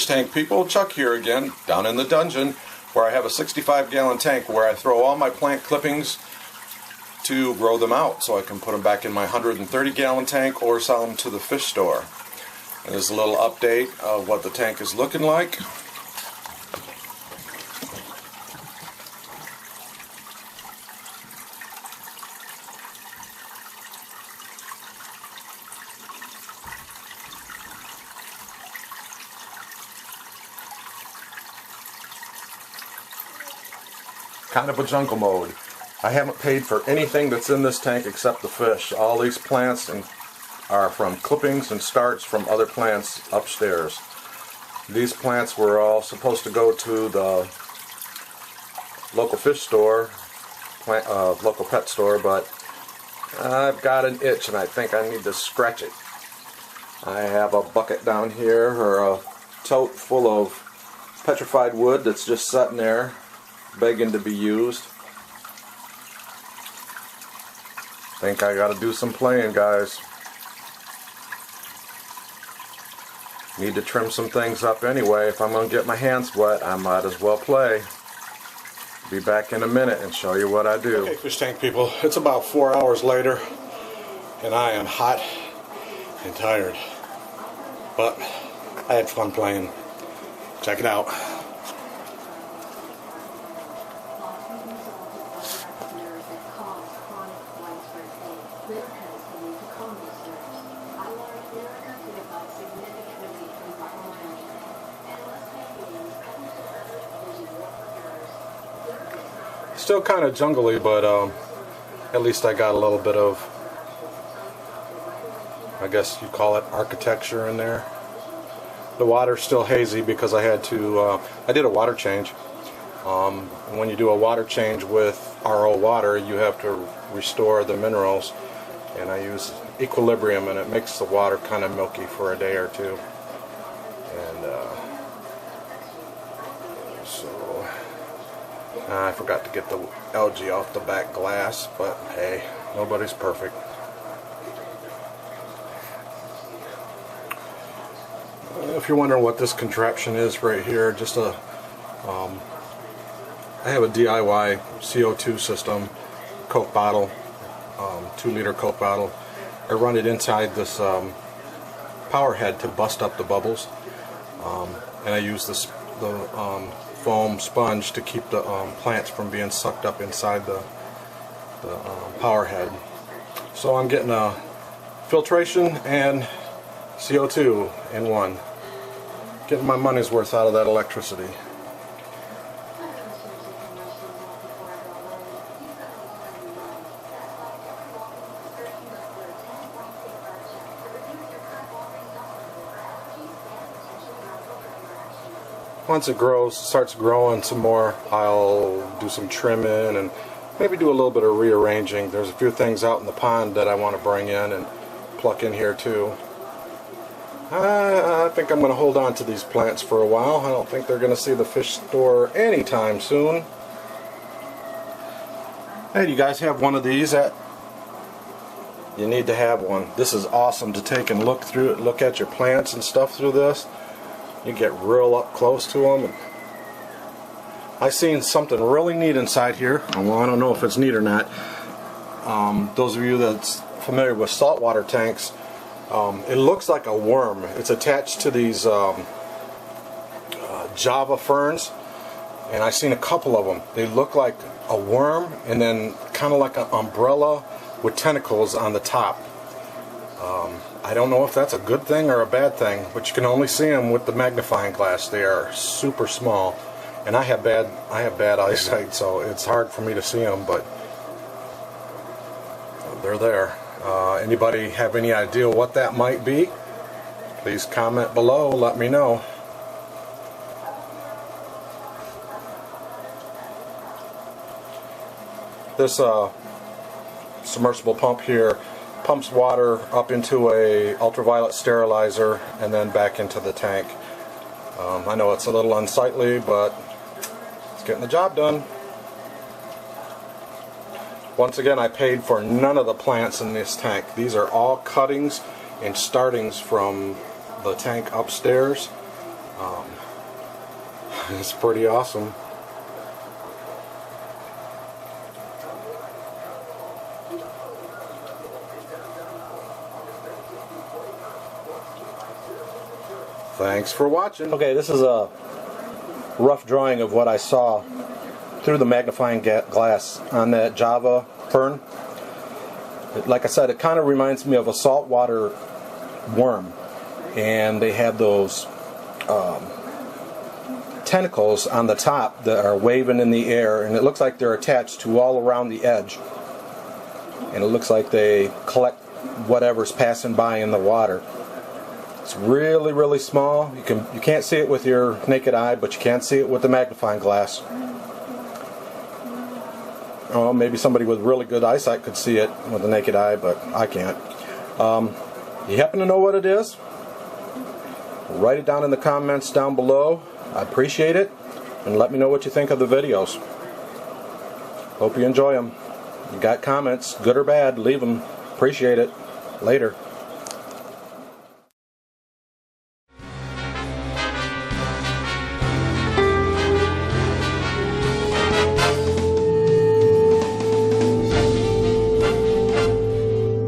tank people, Chuck here again, down in the dungeon, where I have a 65-gallon tank where I throw all my plant clippings to grow them out so I can put them back in my 130-gallon tank or sell them to the fish store. And there's a little update of what the tank is looking like. Kind of a jungle mode. I haven't paid for anything that's in this tank except the fish. All these plants are from clippings and starts from other plants upstairs. These plants were all supposed to go to the local fish store, local pet store, but I've got an itch and I think I need to scratch it. I have a bucket down here, or a tote full of petrified wood that's just sitting there begging to be used. Think I gotta do some playing, guys. Need to trim some things up anyway. If I'm gonna get my hands wet, I might as well play. Be back in a minute and show you what I do. Okay, fish tank people, it's about 4 hours later and I am hot and tired, but I had fun playing. Check it out. Still kind of jungly, but at least I got a little bit of, I guess you call it, architecture in there. The water's still hazy because I had to, I did a water change. When you do a water change with RO water, you have to restore the minerals, and I use Equilibrium, and it makes the water kind of milky for a day or two. And so I forgot to get the algae off the back glass, but hey, nobody's perfect. If you're wondering what this contraption is right here, just a I have a DIY CO2 system, Coke bottle, 2-liter Coke bottle. I run it inside this power head to bust up the bubbles, and I use the foam sponge to keep the plants from being sucked up inside the power head. So I'm getting a filtration and CO2 in one. Getting my money's worth out of that electricity. Once it starts growing some more, I'll do some trimming and maybe do a little bit of rearranging. There's a few things out in the pond that I want to bring in and pluck in here too. I think I'm going to hold on to these plants for a while. I don't think they're going to see the fish store anytime soon. Hey, do you guys have one of these? You need to have one. This is awesome to take and look through it, look at your plants and stuff through this. You get real up close to them. And I seen something really neat inside here. Well, I don't know if it's neat or not. Those of you that's familiar with saltwater tanks, it looks like a worm. It's attached to these Java ferns, and I've seen a couple of them. They look like a worm and then kind of like an umbrella with tentacles on the top. I don't know if that's a good thing or a bad thing, but you can only see them with the magnifying glass. They are super small, and I have bad eyesight, so it's hard for me to see them, but they're there. Anybody have any idea what that might be? Please comment below, let me know. This submersible pump here pumps water up into a ultraviolet sterilizer and then back into the tank. I know it's a little unsightly, but it's getting the job done. Once again, I paid for none of the plants in this tank. These are all cuttings and startings from the tank upstairs. It's pretty awesome. Thanks for watching. Okay, this is a rough drawing of what I saw through the magnifying glass on that Java fern. Like I said, it kind of reminds me of a saltwater worm, and they have those tentacles on the top that are waving in the air, and it looks like they're attached to all around the edge, and it looks like they collect whatever's passing by in the water. It's really, really small. You can't see it with your naked eye, but you can see it with the magnifying glass. Oh, maybe somebody with really good eyesight could see it with the naked eye, but I can't. You happen to know what it is? Write it down in the comments down below. I appreciate it, and let me know what you think of the videos. Hope you enjoy them. You got comments, good or bad, leave them. Appreciate it. Later.